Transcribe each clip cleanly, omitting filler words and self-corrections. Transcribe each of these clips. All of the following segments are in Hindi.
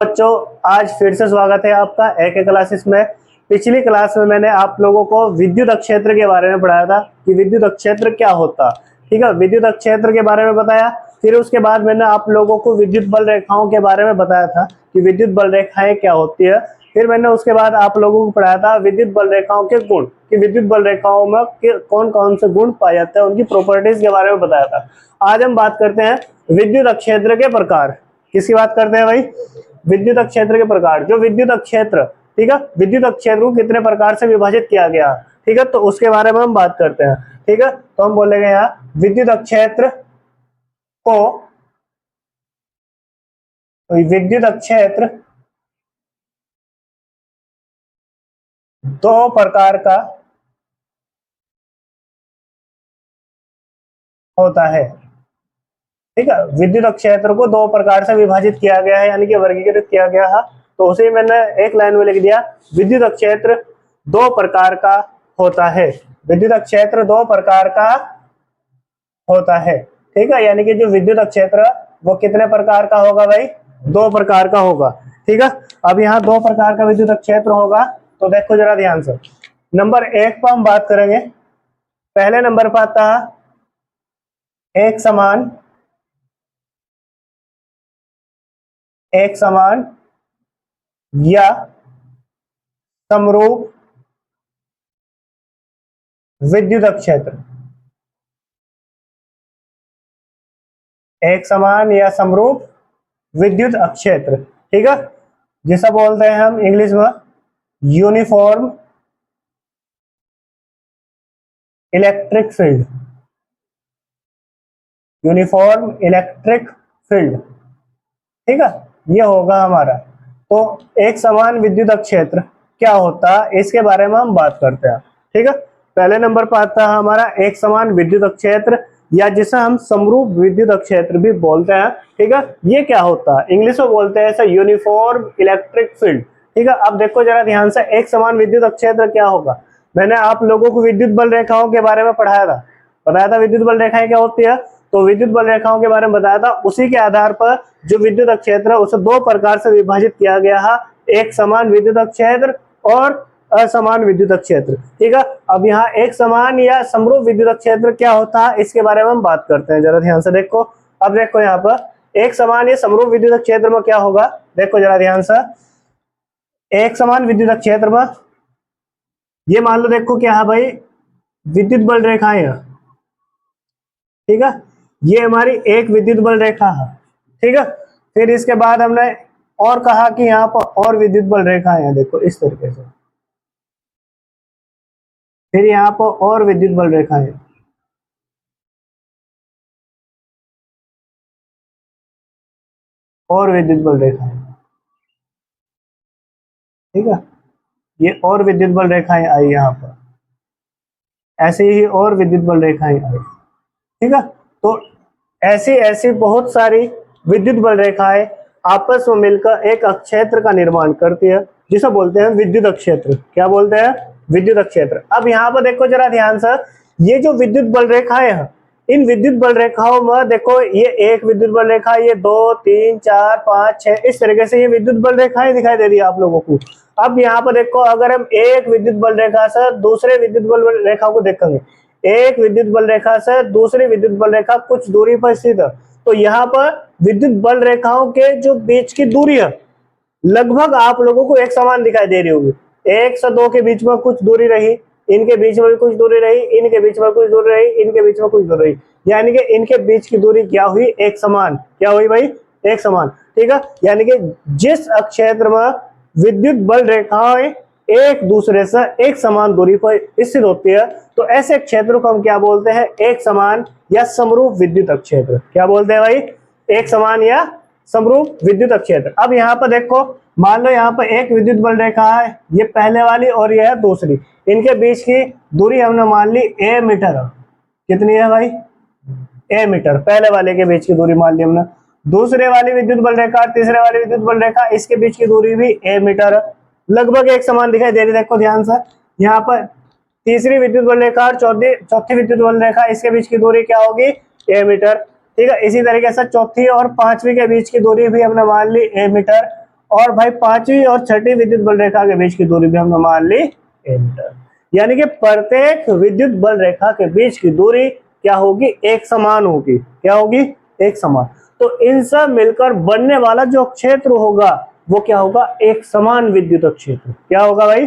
बच्चों, आज फिर से स्वागत है आपका एक क्लासेस में। पिछली क्लास में मैंने आप लोगों को विद्युत क्षेत्र के बारे में पढ़ाया था कि विद्युत क्षेत्र क्या होता। ठीक है, विद्युत क्षेत्र के बारे में बताया। फिर उसके बाद मैंने आप लोगों को विद्युत बल रेखाओं के बारे में बताया था कि विद्युत बल रेखाएं क्या होती है। फिर मैंने उसके बाद आप लोगों को पढ़ाया था विद्युत बल रेखाओं के गुण, कि विद्युत बल रेखाओं में कौन कौन से गुण पाए जाते हैं, उनकी प्रॉपर्टीज के बारे में बताया था। आज हम बात करते हैं विद्युत क्षेत्र के प्रकार। किसकी बात करते हैं भाई? विद्युत क्षेत्र के प्रकार। जो विद्युत क्षेत्र, ठीक है, विद्युत क्षेत्र को कितने प्रकार से विभाजित किया गया, ठीक है, तो उसके बारे में हम बात करते हैं। ठीक है, तो हम बोलेंगे यहाँ विद्युत क्षेत्र को, विद्युत क्षेत्र दो प्रकार का होता है। ठीक है, विद्युत क्षेत्र को दो प्रकार से विभाजित किया गया है, यानी कि वर्गीकृत किया गया है। तो उसे मैंने एक लाइन में लिख दिया, विद्युत क्षेत्र दो प्रकार का होता है। विद्युत क्षेत्र दो प्रकार का होता है। ठीक है, यानी कि जो विद्युत क्षेत्र वो कितने प्रकार का होगा भाई? दो प्रकार का होगा। ठीक है, अब यहाँ दो प्रकार का विद्युत क्षेत्र होगा। तो देखो जरा ध्यान से, नंबर एक पर हम बात करेंगे। पहले नंबर पर आता है एक समान या समरूप विद्युत क्षेत्र। एक समान या समरूप विद्युत क्षेत्र, ठीक है, जिसे बोलते हैं हम इंग्लिश में uniform electric field. Uniform electric field, ठीक है, ये होगा हमारा। तो एक समान विद्युत क्षेत्र क्या होता है, इसके बारे में हम बात करते हैं। ठीक है, पहले नंबर पर आता है हमारा एक समान विद्युत क्षेत्र, या जिसे हम समरूप विद्युत क्षेत्र भी बोलते हैं। ठीक है, ये क्या होता है? इंग्लिश में बोलते हैं ऐसा यूनिफॉर्म इलेक्ट्रिक फील्ड। ठीक है, अब देखो जरा ध्यान से, एक समान विद्युत क्षेत्र क्या होगा। मैंने आप लोगों को विद्युत बल रेखाओं के बारे में बताया था विद्युत बल रेखाएं क्या होती है। तो विद्युत बल रेखाओं के बारे में बताया था, उसी के आधार पर जो विद्युत क्षेत्र है उसे दो प्रकार से विभाजित किया गया है, एक समान विद्युत क्षेत्र और असमान विद्युत क्षेत्र। ठीक है, अब यहाँ एक समान या समरूप विद्युत क्षेत्र क्या होता है, इसके बारे में हम बात करते हैं। जरा ध्यान से देखो, अब देखो यहाँ पर एक समान या समरूप विद्युत क्षेत्र में क्या होगा, देखो जरा ध्यान से। एक समान विद्युत क्षेत्र में ये मान लो, देखो क्या है भाई, विद्युत बल रेखाएं है। ठीक है, ये हमारी एक विद्युत बल रेखा है। ठीक है, फिर इसके बाद हमने और कहा कि यहाँ पर और विद्युत बल रेखाएं हैं, देखो इस तरीके से। फिर यहाँ पर और विद्युत बल रेखाएं, और विद्युत बल रेखाएं। ठीक है, ये और विद्युत बल रेखाएं आई यहाँ पर, ऐसे ही और विद्युत बल रेखाएं आई। ठीक है, तो ऐसी ऐसी बहुत सारी विद्युत बल रेखाएं आपस में मिलकर एक क्षेत्र का निर्माण करती है, जिसे बोलते हैं विद्युत क्षेत्र। क्या बोलते हैं? विद्युत क्षेत्र। अब यहाँ पर देखो जरा ध्यान से, ये जो विद्युत बल रेखाएं हैं, इन विद्युत बल रेखाओं में देखो, ये एक विद्युत बल रेखा, ये 2 3 4 5 6, इस तरीके से ये विद्युत बल रेखाएं दिखाई दे रही है आप लोगों को। अब यहाँ पर देखो, अगर हम एक विद्युत बल रेखा से दूसरे विद्युत बल रेखा को देखेंगे, एक विद्युत बल रेखा से दूसरी विद्युत बल रेखा कुछ दूरी पर स्थित है, तो यहाँ पर विद्युत बल रेखाओं के जो बीच की दूरी है लगभग आप लोगों को एक समान दिखाई दे रही होगी। एक से दो के बीच में कुछ दूरी रही, इनके बीच में भी कुछ दूरी रही, इनके बीच में कुछ दूरी रही, इनके बीच में कुछ दूरी रही, यानी कि इनके बीच की दूरी क्या हुई? एक समान। क्या हुई भाई? एक समान। ठीक है, यानी कि जिस क्षेत्र में विद्युत बल रेखाएं एक दूसरे से एक समान दूरी पर स्थित होती है, तो ऐसे क्षेत्र को हम क्या बोलते हैं? एक समान या समरूप विद्युत क्षेत्र। क्या बोलते हैं भाई? एक समान या समरूप विद्युत क्षेत्र। अब यहाँ पर देखो, मान लो यहाँ पर एक विद्युत बल रेखा है, ये पहले वाली और ये है दूसरी, इनके बीच की दूरी हमने मान ली ए मीटर है। कितनी है भाई? ए मीटर। पहले वाले के बीच की दूरी मान ली हमने। दूसरे वाली विद्युत बल रेखा, तीसरे वाली विद्युत बल रेखा, इसके बीच की दूरी भी ए मीटर है, लगभग एक समान दिखाई दे रही। देखो ध्यान से, यहाँ पर तीसरी विद्युत बल रेखा और चौथी विद्युत बल रेखा, इसके बीच की दूरी क्या होगी? ए मीटर। ठीक है, इसी तरीके से चौथी और पांचवी के बीच की दूरी भी हमने मान ली ए मीटर, और भाई पांचवी और छठी विद्युत बल रेखा के बीच की दूरी भी हमने मान ली मीटर। यानी कि प्रत्येक विद्युत बल रेखा के बीच की दूरी क्या होगी, एक समान होगी। क्या होगी, एक समान। तो इन सब मिलकर बनने वाला जो क्षेत्र होगा वो क्या होगा, एक समान विद्युत क्षेत्र। क्या होगा भाई,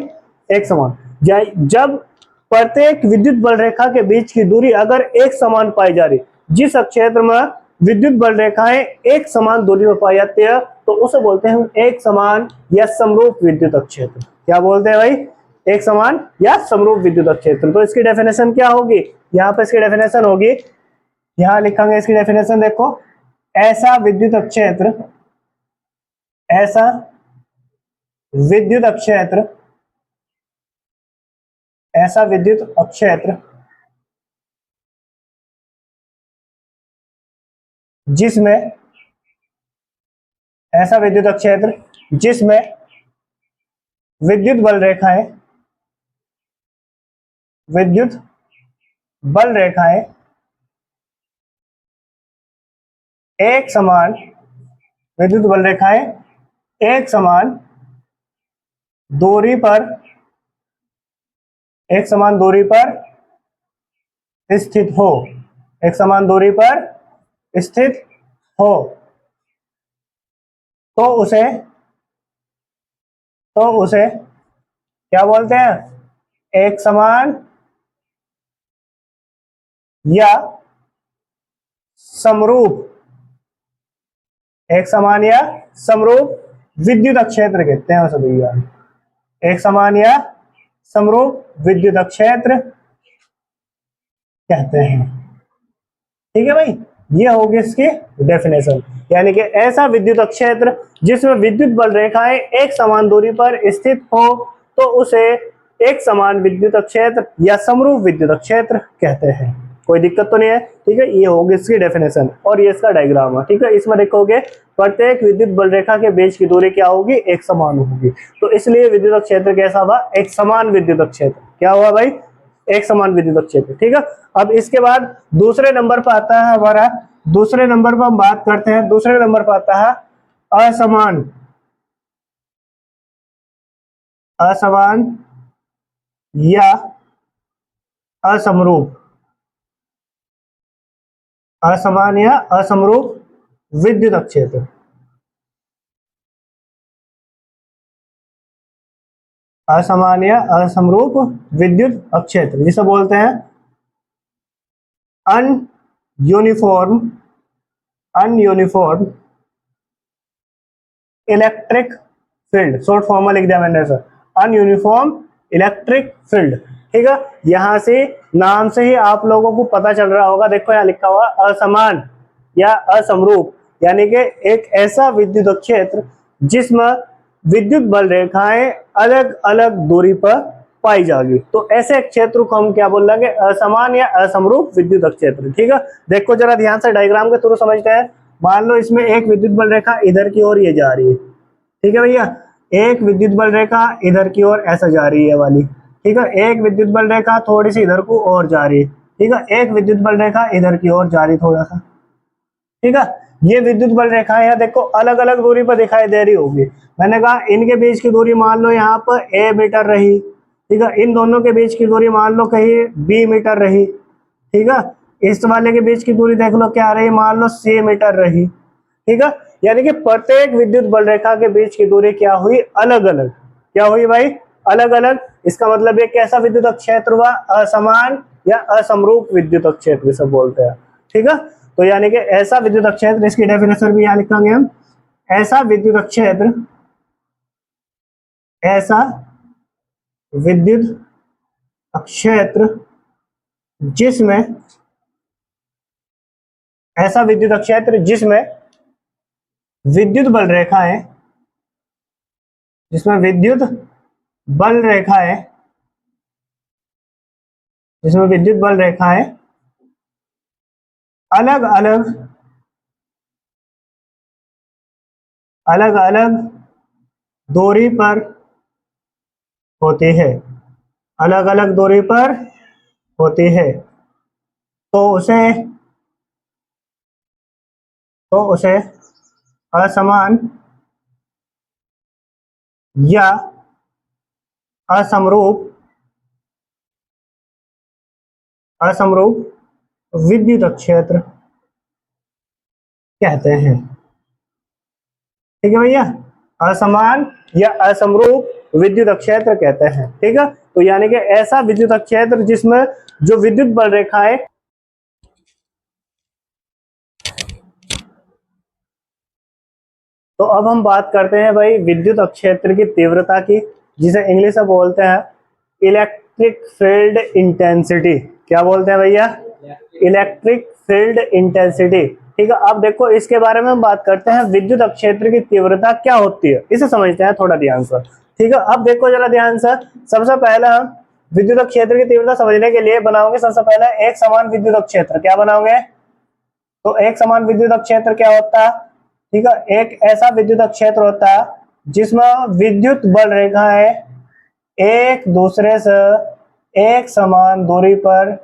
एक समान। जब प्रत्येक विद्युत बल रेखा के बीच की दूरी अगर एक समान पाई जा रही, जिस क्षेत्र में विद्युत बल रेखाएं एक समान दूरी में पाई जाती है तो उसे बोलते हैं एक समान या समरूप विद्युत क्षेत्र। क्या बोलते हैं भाई, एक समान या समरूप विद्युत क्षेत्र। तो इसकी डेफिनेशन क्या होगी, यहाँ पे इसकी डेफिनेशन होगी, यहां लिखेंगे इसकी डेफिनेशन। देखो, ऐसा विद्युत क्षेत्र, ऐसा विद्युत क्षेत्र, ऐसा विद्युत क्षेत्र जिसमें, ऐसा विद्युत क्षेत्र जिसमें विद्युत बल रेखाएं, विद्युत बल रेखाएं एक समान, विद्युत बल रेखाएं एक समान दूरी पर, एक समान दूरी पर स्थित हो, एक समान दूरी पर स्थित हो, तो उसे, तो उसे क्या बोलते हैं, एक समान या समरूप, एक समान या समरूप विद्युत क्षेत्र कहते हैं उसे भैया। एक समान या समरूप विद्युत क्षेत्र कहते हैं। ठीक है भाई, ये होगी इसकी डेफिनेशन। यानी कि ऐसा विद्युत क्षेत्र जिसमें विद्युत बल रेखाएं एक समान दूरी पर स्थित हो तो उसे एक समान विद्युत क्षेत्र या समरूप विद्युत क्षेत्र कहते हैं। कोई दिक्कत तो नहीं है, ठीक है। ये होगी इसकी डेफिनेशन और ये इसका डायग्राम है, ठीक है। इसमें देखोगे प्रत्येक विद्युत बल रेखा के बीच की दूरी क्या होगी, एक समान होगी। तो इसलिए विद्युत क्षेत्र कैसा हुआ, एक समान विद्युत क्षेत्र। क्या हुआ भाई, एक समान विद्युत क्षेत्र, ठीक है। अब इसके बाद दूसरे नंबर पर आता है हमारा, दूसरे नंबर पर हम बात करते हैं, दूसरे नंबर पर आता है असमान, असमान या असमरूप, असमान या असमरूप विद्युत क्षेत्र। असमान या असमरूप विद्युत क्षेत्र जिसे बोलते हैं अनयूनिफॉर्म, अनयूनिफॉर्म इलेक्ट्रिक फील्ड। शॉर्ट फॉर्म में लिख दिया मैंने सर, अनयूनिफॉर्म इलेक्ट्रिक फील्ड। ठीक है, यहां से नाम से ही आप लोगों को पता चल रहा होगा, देखो यहाँ लिखा हुआ असमान या असमरूप, यानी कि एक ऐसा विद्युत क्षेत्र जिसमें विद्युत बल रेखाएं अलग अलग दूरी पर पाई जाएगी। तो ऐसे क्षेत्र को हम क्या बोल लेंगे, असमान या असमरूप विद्युत क्षेत्र। ठीक है, देखो जरा ध्यान से डायग्राम के थ्रू समझते हैं। मान लो इसमें एक विद्युत बल रेखा इधर की ओर ये जा रही है, ठीक है भैया, एक विद्युत बल रेखा इधर की ओर ऐसा जा रही है वाली, ठीक है, एक विद्युत बल रेखा थोड़ी सी इधर को और जा रही है, ठीक है, एक विद्युत बल रेखा इधर की ओर जा रही थोड़ा सा, ठीक है। ये विद्युत बल रेखाएं हैं, देखो अलग अलग दूरी पर दिखाई दे रही होगी। मैंने कहा इनके बीच की दूरी मान लो यहाँ पर a मीटर रही, ठीक है, इन दोनों के बीच की दूरी मान लो कहीं b मीटर रही, ठीक है, इस वाले के बीच की दूरी देख लो क्या रही, मान लो c मीटर रही, ठीक है। यानी कि प्रत्येक विद्युत बल रेखा के बीच की दूरी क्या हुई, अलग अलग। क्या हुई भाई, अलग अलग। इसका मतलब ये कैसा विद्युत क्षेत्र हुआ, असमान या असमरूप विद्युत क्षेत्र से बोलते हैं, ठीक है। तो यानी कि ऐसा विद्युत क्षेत्र, इसकी डेफिनेशन भी यहां लिखेंगे हम, ऐसा विद्युत क्षेत्र, ऐसा विद्युत क्षेत्र जिसमें, ऐसा विद्युत क्षेत्र जिसमें विद्युत बल रेखाएं, जिसमें विद्युत बल रेखाएं, जिसमें विद्युत बल रेखाएं अलग अलग, अलग अलग दूरी पर होती है, अलग अलग दूरी पर होती है, तो उसे, तो उसे असमान या असमरूप विद्युत क्षेत्र कहते हैं। ठीक है भैया, असमान या असमरूप विद्युत क्षेत्र कहते हैं। ठीक है, तो यानी कि ऐसा विद्युत क्षेत्र जिसमें जो विद्युत बल रेखाएं तो अब हम बात करते हैं भाई विद्युत क्षेत्र की तीव्रता की, जिसे इंग्लिश में बोलते हैं इलेक्ट्रिक फील्ड इंटेंसिटी। क्या बोलते हैं भैया? Electric field intensity. ठीक है, अब देखो इसके बारे में हम बात करते हैं विद्युत क्षेत्र की तीव्रता क्या होती है, इसे समझते हैं थोड़ा ध्यान से। ठीक है, अब देखो जरा ध्यान से। सबसे पहले हम विद्युत क्षेत्र की तीव्रता समझने के लिए बनाओगे सबसे पहले एक समान विद्युत क्षेत्र। क्या बनाओगे? तो एक समान विद्युत क्षेत्र क्या होता है? ठीक है, एक ऐसा विद्युत क्षेत्र होता है जिसमें विद्युत बल रेखाएं एक दूसरे से एक समान दूरी पर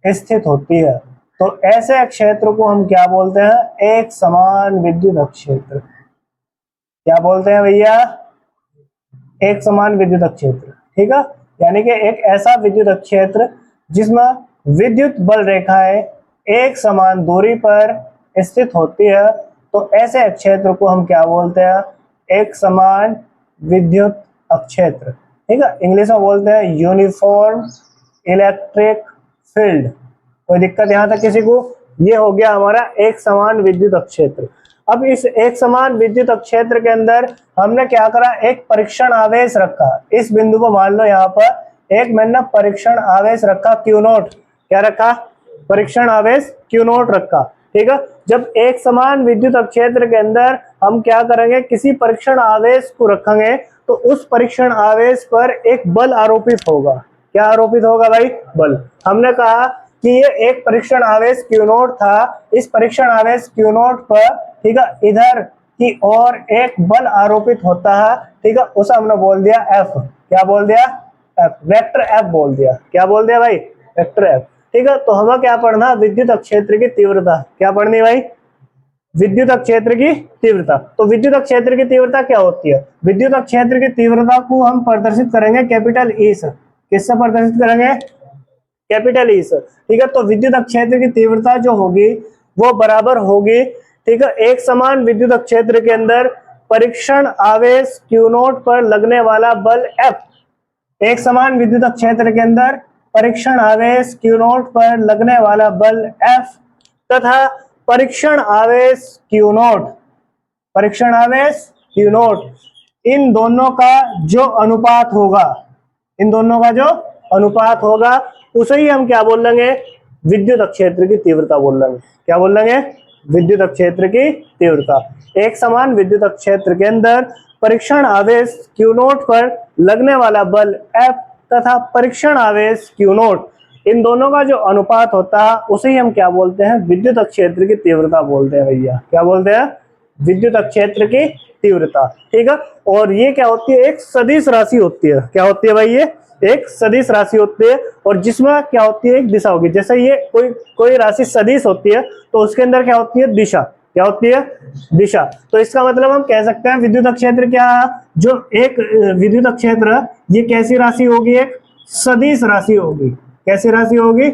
स्थित होती है। तो ऐसे क्षेत्र को हम क्या बोलते हैं? एक समान विद्युत क्षेत्र। क्या बोलते हैं भैया? एक समान विद्युत क्षेत्र। ठीक है, यानी कि एक ऐसा विद्युत क्षेत्र जिसमें विद्युत बल रेखाएं एक समान दूरी पर स्थित होती है, तो ऐसे क्षेत्र को हम क्या बोलते हैं? एक समान विद्युत क्षेत्र। ठीक है, इंग्लिश में बोलते हैं यूनिफॉर्म इलेक्ट्रिक फील्ड। कोई दिक्कत यहाँ तक किसी को? ये हो गया हमारा एक समान विद्युत क्षेत्र। अब इस एक समान विद्युत क्षेत्र के अंदर हमने क्या करा? एक परीक्षण आवेश रखा। इस बिंदु को मान लो यहाँ पर एक मैंने परीक्षण आवेश रखा Q0। क्या रखा? परीक्षण आवेश Q0 रखा। ठीक है, जब एक समान विद्युत क्षेत्र के अंदर हम क्या करेंगे? किसी परीक्षण आवेश को रखेंगे तो उस परीक्षण आवेश पर एक बल आरोपित होगा। क्या आरोपित होगा भाई? बल। हमने कहा कि ये एक परीक्षण आवेश Q0 था। इस परीक्षण आवेश Q0 पर, ठीक है, इधर की ओर एक बल आरोपित होता है। ठीक है, उसे हमने बोल दिया F। क्या बोल दिया? F, वेक्टर F बोल दिया। क्या बोल दिया भाई? Vector F। ठीक है, तो हमें क्या पढ़ना? विद्युत क्षेत्र की तीव्रता। क्या पढ़नी भाई? विद्युत क्षेत्र की तीव्रता। तो विद्युत क्षेत्र की तीव्रता क्या होती है? विद्युत क्षेत्र की तीव्रता को हम प्रदर्शित करेंगे कैपिटल E से। किससे प्रदर्शित करेंगे? कैपिटल E से। ठीक है, तो विद्युत क्षेत्र की तीव्रता जो होगी वो बराबर होगी, ठीक है, एक समान विद्युत क्षेत्र के अंदर परीक्षण आवेश Q0 पर लगने वाला बल F। एक समान विद्युत क्षेत्र के अंदर परीक्षण आवेश Q0 पर लगने वाला बल F तथा परीक्षण आवेश Q0, इन दोनों का जो अनुपात होगा, उसे ही हम क्या बोल लेंगे? विद्युत क्षेत्र की तीव्रता बोल लेंगे। क्या बोल लेंगे? विद्युत क्षेत्र की तीव्रता। एक समान विद्युत क्षेत्र के अंदर परीक्षण आवेश Q0 पर लगने वाला बल F तथा परीक्षण आवेश Q0, इन दोनों का जो अनुपात होता है उसे ही हम क्या बोलते हैं? विद्युत क्षेत्र की तीव्रता बोलते हैं भैया। क्या बोलते हैं? विद्युत क्षेत्र की तीव्रता। ठीक है, और ये क्या होती है? एक सदिश राशि होती है। क्या होती है भाई? ये एक सदिश राशि होती है, और जिसमें क्या होती है? एक दिशा होगी। जैसे ये कोई राशि सदिश होती है तो उसके अंदर क्या होती है? दिशा। क्या होती है? दिशा। तो इसका मतलब हम कह सकते हैं विद्युत क्षेत्र क्या है? जो एक विद्युत क्षेत्र, ये कैसी राशि होगी? एक सदिश राशि होगी। कैसी राशि होगी?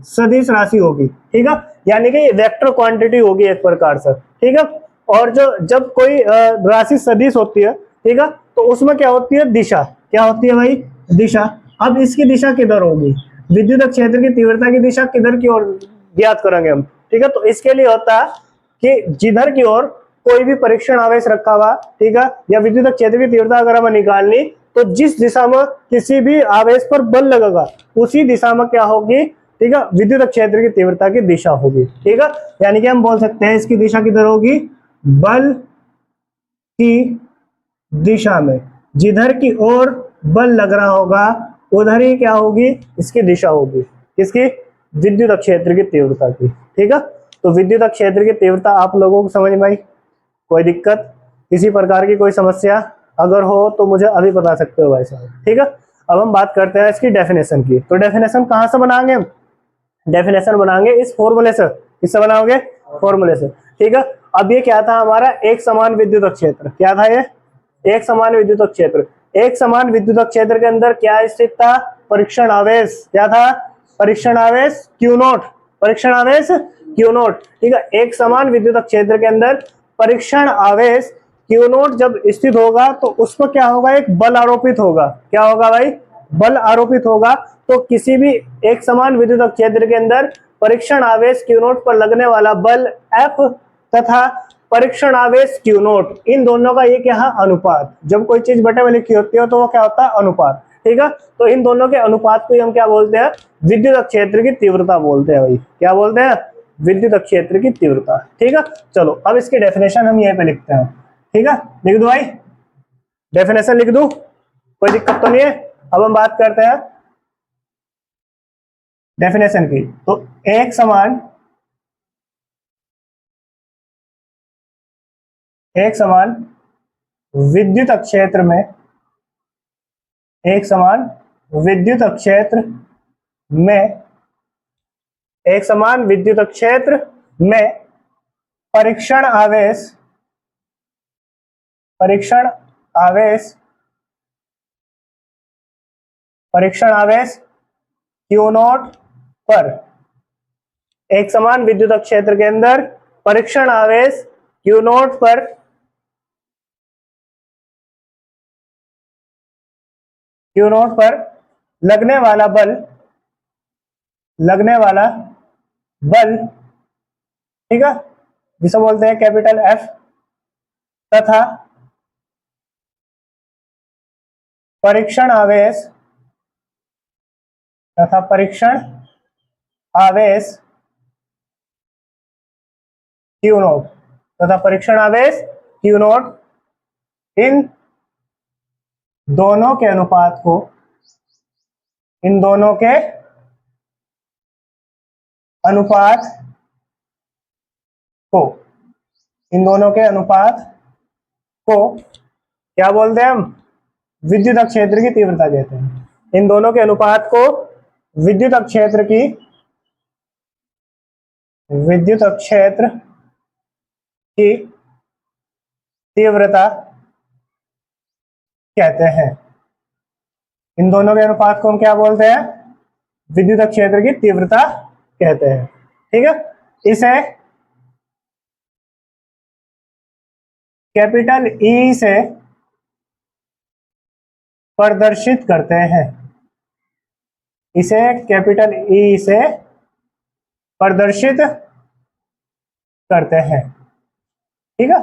सदिश राशि होगी। ठीक है, यानी कि ये वेक्टर क्वांटिटी होगी एक प्रकार से। ठीक है, और जब कोई राशि सदिश होती है, ठीक है, तो उसमें क्या होती है? दिशा। क्या होती है भाई? दिशा। अब इसकी दिशा किधर होगी? विद्युत क्षेत्र की तीव्रता की दिशा किधर की ओर ज्ञात करेंगे हम? ठीक है, तो इसके लिए होता है कि जिधर की ओर कोई भी परीक्षण आवेश रखा हुआ, ठीक है, या विद्युत क्षेत्र की तीव्रता अगर हमें निकालनी, तो जिस दिशा में किसी भी आवेश पर बल लगेगा उसी दिशा में क्या होगी? ठीक है, विद्युत क्षेत्र की तीव्रता की दिशा होगी। ठीक है, यानी कि हम बोल सकते हैं इसकी दिशा किधर होगी? बल की दिशा में। जिधर की ओर बल लग रहा होगा उधर ही क्या होगी? इसकी दिशा होगी। किसकी? विद्युत क्षेत्र की तीव्रता की। ठीक है, तो विद्युत क्षेत्र की तीव्रता आप लोगों को समझ में आई? कोई दिक्कत, किसी प्रकार की कोई समस्या अगर हो तो मुझे अभी बता सकते हो भाई साहब। ठीक है, अब हम बात करते हैं इसकी डेफिनेशन की। तो डेफिनेशन कहाँ से बनाएंगे हम? डेफिनेशन बनाएंगे इस फॉर्मूले से। किससे बनाओगे? फॉर्मूले से। ठीक है, अब ये क्या था हमारा? एक समान विद्युत क्षेत्र। क्या था ये? एक समान विद्युत क्षेत्र। एक समान विद्युत क्षेत्र के अंदर क्या स्थित था? परीक्षण आवेश। क्या था? परीक्षण आवेश क्यू नॉट। परीक्षण आवेश क्यू नॉट, ठीक है। एक समान विद्युत क्षेत्र के अंदर परीक्षण आवेश क्यू नॉट जब स्थित होगा तो उस पर क्या होगा? एक बल आरोपित होगा। क्या होगा भाई? बल आरोपित होगा। तो किसी भी एक समान विद्युत क्षेत्र के अंदर परीक्षण आवेश क्यू नॉट पर लगने वाला बल F तथा परीक्षण आवेश क्यू नॉट, इन दोनों का ये क्या है? अनुपात। जब कोई चीज बटे में लिखी होती है तो वो क्या होता है? अनुपात, ठीक है। तो इन दोनों के अनुपात को हम क्या बोलते हैं? विद्युत क्षेत्र की तीव्रता बोलते हैं भाई। क्या बोलते हैं? विद्युत क्षेत्र की तीव्रता, ठीक है। चलो अब इसकी डेफिनेशन हम यहीं पे लिखते हैं, ठीक है। लिख दो भाई, डेफिनेशन लिख दूं, कोई दिक्कत तो नहीं है। अब हम बात करते हैं डेफिनेशन की। तो एक समान विद्युत क्षेत्र में, एक समान विद्युत क्षेत्र में, एक समान विद्युत क्षेत्र में परीक्षण आवेश, परीक्षण आवेश, परीक्षण आवेश क्यू नॉट पर, एक समान विद्युत क्षेत्र के अंदर परीक्षण आवेश क्यू नॉट पर लगने वाला बल, ठीक है, जिसे बोलते हैं कैपिटल F, तथा परीक्षण आवेश क्यू नॉट, इन दोनों के अनुपात को, इन दोनों के अनुपात को क्या बोलते हैं हम? विद्युत क्षेत्र की तीव्रता कहते हैं। इन दोनों के अनुपात को विद्युत क्षेत्र की तीव्रता कहते हैं। इन दोनों के अनुपात को हम क्या बोलते हैं? विद्युत क्षेत्र की तीव्रता कहते हैं, ठीक है। इसे कैपिटल E से प्रदर्शित करते हैं, इसे कैपिटल E से प्रदर्शित करते हैं, ठीक है।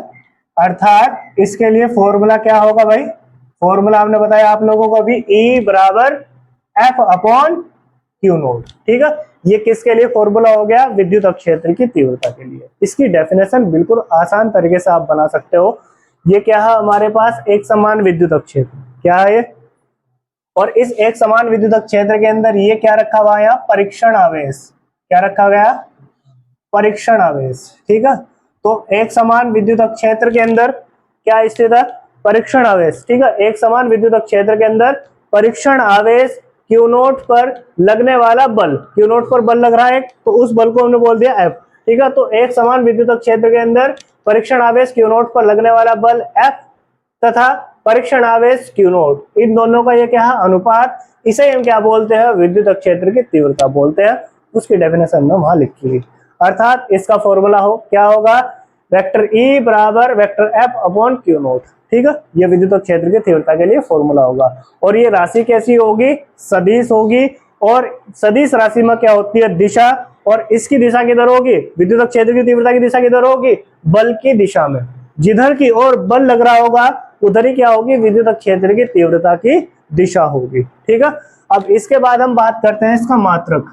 अर्थात इसके लिए फॉर्मूला क्या होगा भाई? फॉर्मूला हमने बताया आप लोगों को अभी, E बराबर F अपॉन क्यू नॉट, ठीक है। ये किसके लिए फॉर्मूला हो गया? विद्युत क्षेत्र की तीव्रता के लिए। इसकी डेफिनेशन बिल्कुल आसान तरीके से आप बना सकते हो। ये क्या है हमारे पास? एक समान विद्युत क्षेत्र, क्या है ये? और इस एक समान विद्युत क्षेत्र के अंदर ये क्या रखा हुआ है? यहाँ परीक्षण आवेश। क्या रखा गया? परीक्षण आवेश, ठीक है। तो एक समान विद्युत क्षेत्र के अंदर क्या स्थित है? परीक्षण आवेश, ठीक है। एक समान विद्युत क्षेत्र के अंदर परीक्षण आवेश क्यू नॉट पर लगने वाला बल, क्यू नॉट पर बल लग रहा है तो उस बल को हमने बोल दिया F, ठीक है। तो एक समान विद्युत क्षेत्र के अंदर परीक्षण आवेश क्यू नॉट पर लगने वाला बल F तथा परीक्षण आवेश क्यू नॉट, इन दोनों का ये क्या है? अनुपात। इसे हम क्या बोलते हैं? विद्युत क्षेत्र की तीव्रता बोलते हैं। उसकी डेफिनेशन में वहां लिखी है। अर्थात इसका फॉर्मूला हो क्या होगा? वेक्टर E बराबर vector F upon Q not, ठीक है। ये विद्युत क्षेत्र की तीव्रता के लिए फॉर्मूला होगा। और ये राशि कैसी होगी? सदिश होगी। और सदिश राशि में क्या होती है? दिशा। और इसकी दिशा किधर होगी? विद्युत क्षेत्र की तीव्रता की दिशा किधर होगी? बल की दिशा में। जिधर की ओर बल लग रहा होगा उधर ही क्या होगी? विद्युत क्षेत्र की तीव्रता की दिशा होगी, ठीक है। अब इसके बाद हम बात करते हैं इसका मात्रक।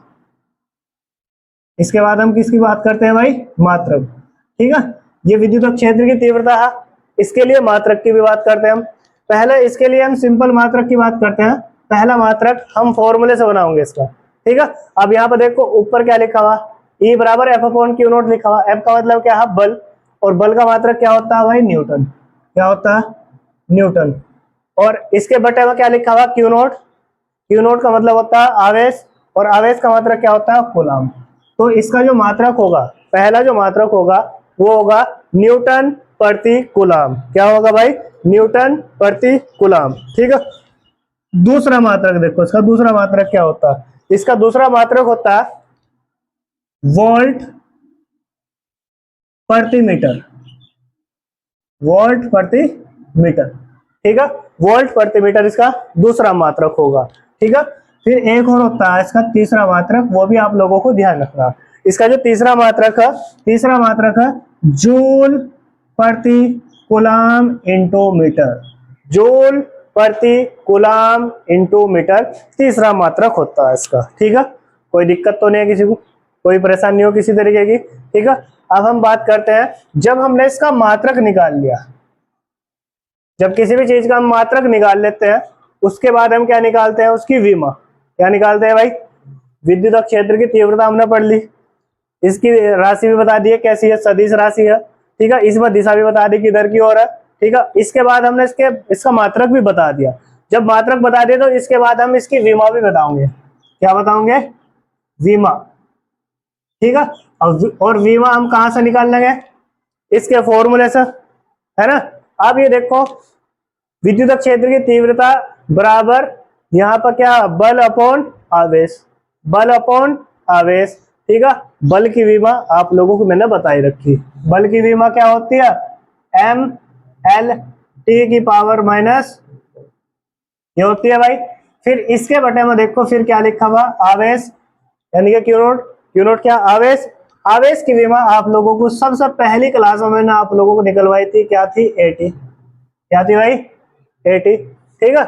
इसके बाद हम किसकी बात करते हैं भाई? मात्रक, ठीक है। ये विद्युत क्षेत्र की तीव्रता है, इसके लिए मात्रक की भी बात करते हैं हम। पहले इसके लिए हम सिंपल मात्रक की बात करते हैं। पहला मात्रक हम फॉर्मूले से बनाओगे इसका, ठीक है। अब यहाँ पर देखो ऊपर क्या लिखा हुआ? E बराबर F अपॉन क्यू नॉट लिखा हुआ। F का मतलब क्या है? बल। और बल का मात्रक क्या होता है भाई? न्यूटन। क्या होता है? न्यूटन। और इसके बटे में क्या लिखा हुआ? Q not. क्यू नॉट का मतलब होता है आवेश, और आवेश का मात्रक क्या होता है? कूलम्ब। तो इसका जो मात्रक होगा, पहला जो मात्रक होगा वो होगा न्यूटन प्रति कूलाम। क्या होगा भाई? न्यूटन प्रति कूलाम। ठीक है। दूसरा मात्रक देखो, इसका दूसरा मात्रक क्या होता है? इसका दूसरा मात्रक होता है वोल्ट प्रति मीटर। वोल्ट प्रति मीटर। ठीक है, वोल्ट प्रति मीटर इसका दूसरा मात्रक होगा। ठीक है। फिर एक और होता है इसका तीसरा मात्रक, वो भी आप लोगों को ध्यान रखना। इसका जो तीसरा मात्रक है जूल प्रति कूलाम इंटू मीटर। जूल प्रति कूलाम इंटू मीटर तीसरा मात्रक होता है इसका। ठीक है, कोई दिक्कत तो नहीं है किसी को, कोई परेशानी हो किसी तरीके की? ठीक है। अब हम बात करते हैं, जब हमने इसका मात्रक निकाल लिया, जब किसी भी चीज का हम मात्रक निकाल लेते हैं, उसके बाद हम क्या निकालते हैं? उसकी विमा। क्या निकालते हैं भाई? विद्युत क्षेत्र की तीव्रता हमने पढ़ ली, इसकी राशि भी बता दी है कैसी है, सदिश राशि है। ठीक है, इसमें दिशा भी बता दी किधर की ओर है। ठीक है, इसके बाद हमने इसका मात्रक भी बता दिया। जब मात्रक बता दिए तो इसके बाद हम इसकी विमा भी बताओगे। क्या बताओगे? विमा। ठीक है, और विमा हम कहां से निकाल लेंगे? इसके फॉर्मूले से, है ना। अब ये देखो, विद्युत क्षेत्र की तीव्रता बराबर यहाँ पर क्या? बल अपॉन आवेश। बल अपॉन आवेश। ठीक है, बल की विमा आप लोगों को मैंने बताई रखी। बल की विमा क्या होती है? एम एल टी की पावर माइनस ये होती है भाई। फिर इसके बटे में देखो फिर क्या लिखा हुआ? आवेश, यानी कि क्यू नोट। क्यू नोट क्या? आवेश। आवेश की विमा आप लोगों को सबसे पहली क्लास में मैंने आप लोगों को निकलवाई थी, क्या थी? एटी। क्या थी भाई? एटी। ठीक है।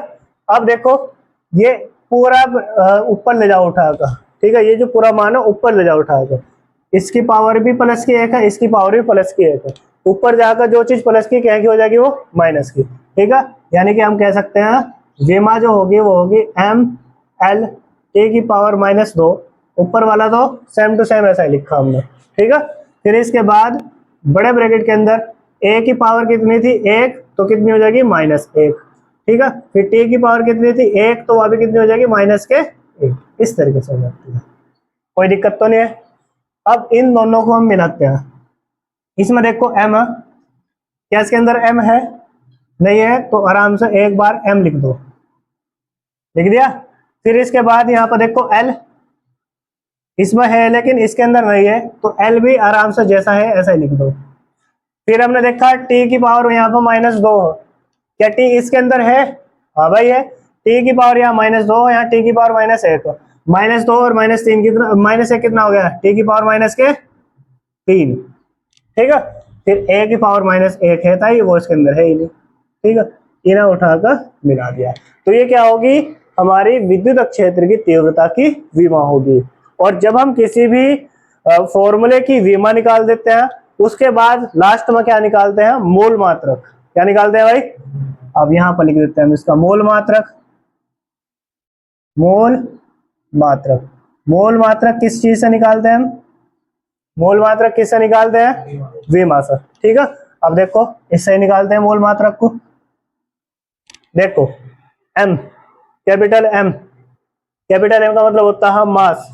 अब देखो ये पूरा ऊपर ले जाओ उठाकर। ठीक है, ये जो पूरा मान है ऊपर ले जाओ उठाकर। इसकी पावर भी प्लस की एक है, इसकी पावर भी प्लस की एक है। ऊपर जाकर जो चीज प्लस की क्या की हो जाएगी? वो माइनस की। ठीक है, यानी कि हम कह सकते हैं विमा जो होगी वो होगी एम एल टी की पावर माइनस 2। ऊपर वाला तो सेम टू सेम ऐसा ही लिखा हमने। ठीक है। फिर इसके बाद बड़े ब्रैकेट के अंदर ए की पावर कितनी थी? 1, तो कितनी हो जाएगी? -1। ठीक है, फिर टी की पावर कितनी थी? 1, तो वह भी कितनी हो जाएगी? -1। इस तरीके से हो जाती है, कोई दिक्कत तो नहीं है। अब इन दोनों को हम मिलाते हैं। इसमें देखो m है, क्या इसके अंदर m है? नहीं है, तो आराम से एक बार m लिख दो। लिख दिया। फिर इसके बाद यहाँ पर देखो l, इसमें है लेकिन इसके अंदर नहीं है, तो l भी आराम से जैसा है ऐसा ही लिख दो। फिर हमने देखा t की पावर यहाँ पर -2 है, क्या t इसके अंदर है? हाँ भाई है। t की पावर यहाँ -2, यहाँ t की पावर -1। -2 और -3 कितना? -1 कितना हो गया? t की पावर -3। ठीक है, फिर a की पावर -1 है था, वो इसके अंदर है ही नहीं। ठीक है, इन्हें उठाकर मिला दिया, तो ये क्या होगी? हमारी विद्युत क्षेत्र की तीव्रता की विमा होगी। और जब हम किसी भी फॉर्मूले की विमा निकाल देते हैं, उसके बाद लास्ट में क्या निकालते हैं? मोल मात्रक। क्या निकालते हैं भाई? अब यहां पर लिख देते हैं इसका मोल मात्रक। मोल मात्रक। मोल मात्रक किस चीज से निकालते हैं हम? मोल मात्रक किससे निकालते हैं? विमा से। ठीक है, अब देखो इससे निकालते हैं मोल मात्रक को। देखो m, capital M। Capital M का मतलब होता है मास।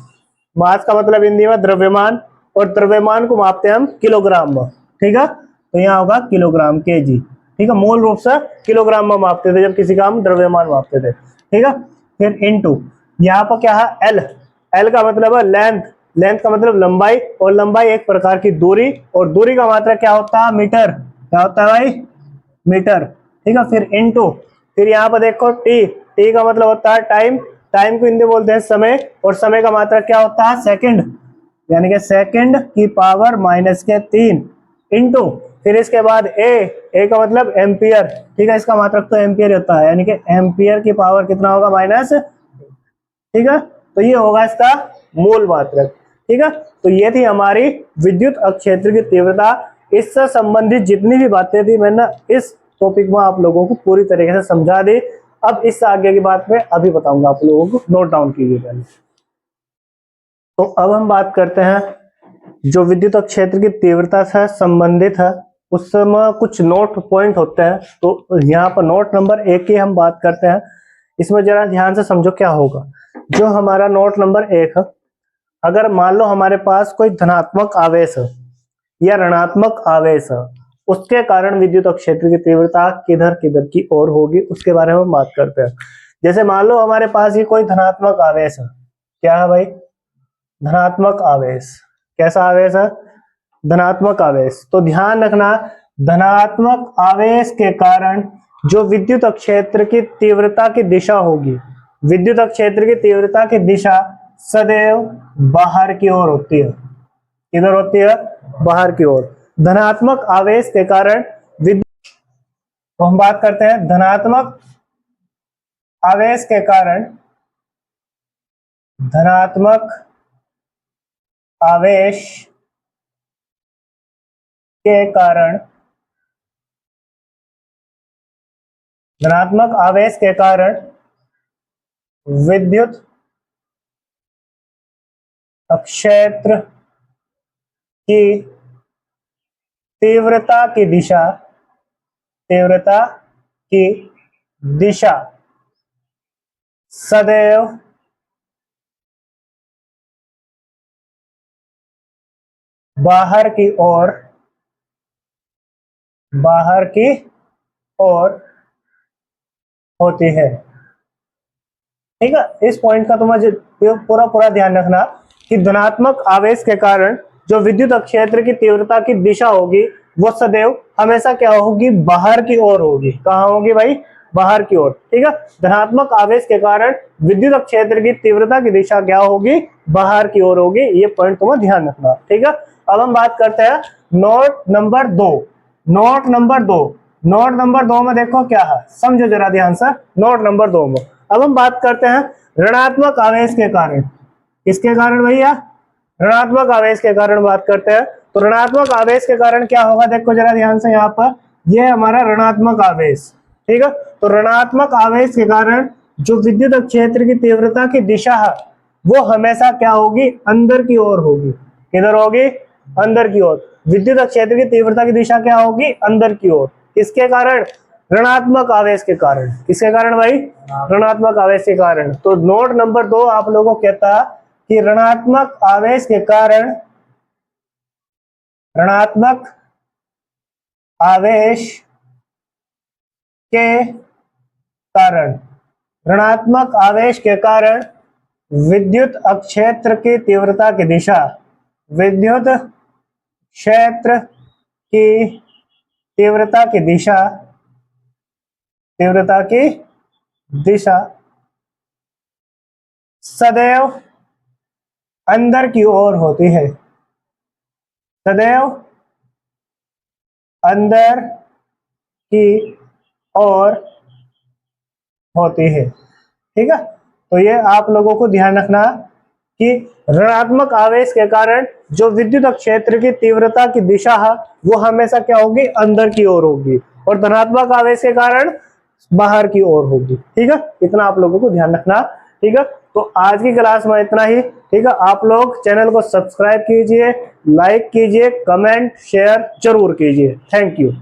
मास का मतलब हिंदी में द्रव्यमान, और द्रव्यमान को मापते हैं हम किलोग्राम में। ठीक है, तो यहाँ होगा किलोग्राम, केजी। ठीक है, मूल रूप से किलोग्राम में मापते थे जब किसी का हम द्रव्यमान मापते थे। ठीक है, फिर इनटू यहाँ पर क्या है? एल। एल का मतलब है लेंथ। लेंथ का मतलब लंबाई, और लंबाई एक प्रकार की दूरी, और दूरी का मात्रक क्या होता है? मीटर। क्या होता है भाई? मीटर। ठीक है, फिर इनटू, फिर यहाँ पर देखो टी। टी का मतलब होता है टाइम। टाइम को हिंदी बोलते हैं समय, और समय का मात्रक क्या होता है? सेकंड, यानी कि सेकंड की पावर -3 इनटू, फिर इसके बाद ए का मतलब एम्पियर। ठीक है, इसका मात्रक तो एम्पियर होता है, यानी कि एम्पियर की पावर कितना होगा? माइनस। ठीक है, तो ये होगा इसका मूल मात्रक। ठीक है, तो ये थी हमारी विद्युत क्षेत्र की तीव्रता। इससे संबंधित जितनी भी बातें थी मैंने इस टॉपिक में आप लोगों को पूरी तरीके से समझा दी। अब इससे आगे की बात में अभी बताऊंगा आप लोगों को, नोट डाउन कीजिए पहले। तो अब हम बात करते हैं जो विद्युत क्षेत्र की तीव्रता से संबंधित है, उसमें कुछ नोट पॉइंट होते हैं। तो यहाँ पर नोट नंबर 1 की हम बात करते हैं। इसमें जरा ध्यान से समझो क्या होगा। जो हमारा नोट नंबर 1 है, अगर मान लो हमारे पास कोई धनात्मक आवेश है या ऋणात्मक आवेश है, उसके कारण विद्युत क्षेत्र की तीव्रता किधर किधर की ओर होगी, उसके बारे में हम बात करते हैं। जैसे मान लो हमारे पास ये कोई धनात्मक आवेश है, क्या है भाई, धनात्मक आवेश। कैसा आवेश है, धनात्मक आवेश। तो ध्यान रखना, धनात्मक आवेश के कारण जो विद्युत क्षेत्र की तीव्रता की दिशा होगी, विद्युत क्षेत्र की तीव्रता की दिशा सदैव बाहर की ओर होती है। किधर होती है, बाहर की ओर। धनात्मक आवेश के कारण विद्युत, तो हम बात करते हैं धनात्मक आवेश के कारण, धनात्मक आवेश के कारण, धनात्मक आवेश के कारण विद्युत क्षेत्र की तीव्रता की दिशा, तीव्रता की दिशा सदैव बाहर की ओर, बाहर की ओर होती है। ठीक है, इस पॉइंट का तुम्हें पूरा पूरा ध्यान रखना कि धनात्मक आवेश के कारण जो विद्युत क्षेत्र की तीव्रता की दिशा होगी वो सदैव हमेशा क्या होगी, बाहर की ओर होगी। कहाँ होगी भाई, बाहर की ओर। ठीक है, धनात्मक आवेश के कारण विद्युत क्षेत्र की तीव्रता की दिशा क्या होगी, बाहर की ओर होगी। ये पॉइंट तुम्हें ध्यान रखना। ठीक है, अब हम बात करते हैं note number 2। Note number 2, note number 2 में देखो क्या है, समझो जरा ध्यान से। नोट नंबर 2 में अब हम बात करते हैं ऋणात्मक आवेश के कारण। किसके कारण भैया, ऋणात्मक आवेश के कारण बात करते हैं। तो ऋणात्मक आवेश के कारण क्या होगा, देखो जरा ध्यान से, यहाँ पर ये हमारा ऋणात्मक आवेश। ठीक है, तो ऋणात्मक आवेश के कारण जो विद्युत क्षेत्र की तीव्रता की दिशा है वो हमेशा क्या होगी, अंदर की ओर होगी। किधर होगी, अंदर की ओर। विद्युत क्षेत्र की तीव्रता की दिशा क्या होगी, अंदर की ओर। किसके कारण, ऋणात्मक आवेश के कारण। किसके कारण भाई, ऋणात्मक आवेश के कारण। तो नोट नंबर 2 आप लोगों को कहता है कि ऋणात्मक आवेश के कारण, ऋणात्मक आवेश के कारण, ऋणात्मक आवेश के कारण विद्युत क्षेत्र की तीव्रता की दिशा, विद्युत क्षेत्र की तीव्रता की दिशा, तीव्रता की दिशा सदैव अंदर की ओर होती है, सदैव अंदर की ओर होती है। ठीक है, तो ये आप लोगों को ध्यान रखना कि ऋणात्मक आवेश के कारण जो विद्युत क्षेत्र की तीव्रता की दिशा है वो हमेशा क्या होगी, अंदर की ओर होगी, और धनात्मक आवेश के कारण बाहर की ओर होगी। ठीक है, इतना आप लोगों को ध्यान रखना। ठीक है, तो आज की क्लास में इतना ही। ठीक है, आप लोग चैनल को सब्सक्राइब कीजिए, लाइक कीजिए, कमेंट शेयर जरूर कीजिए। Thank you.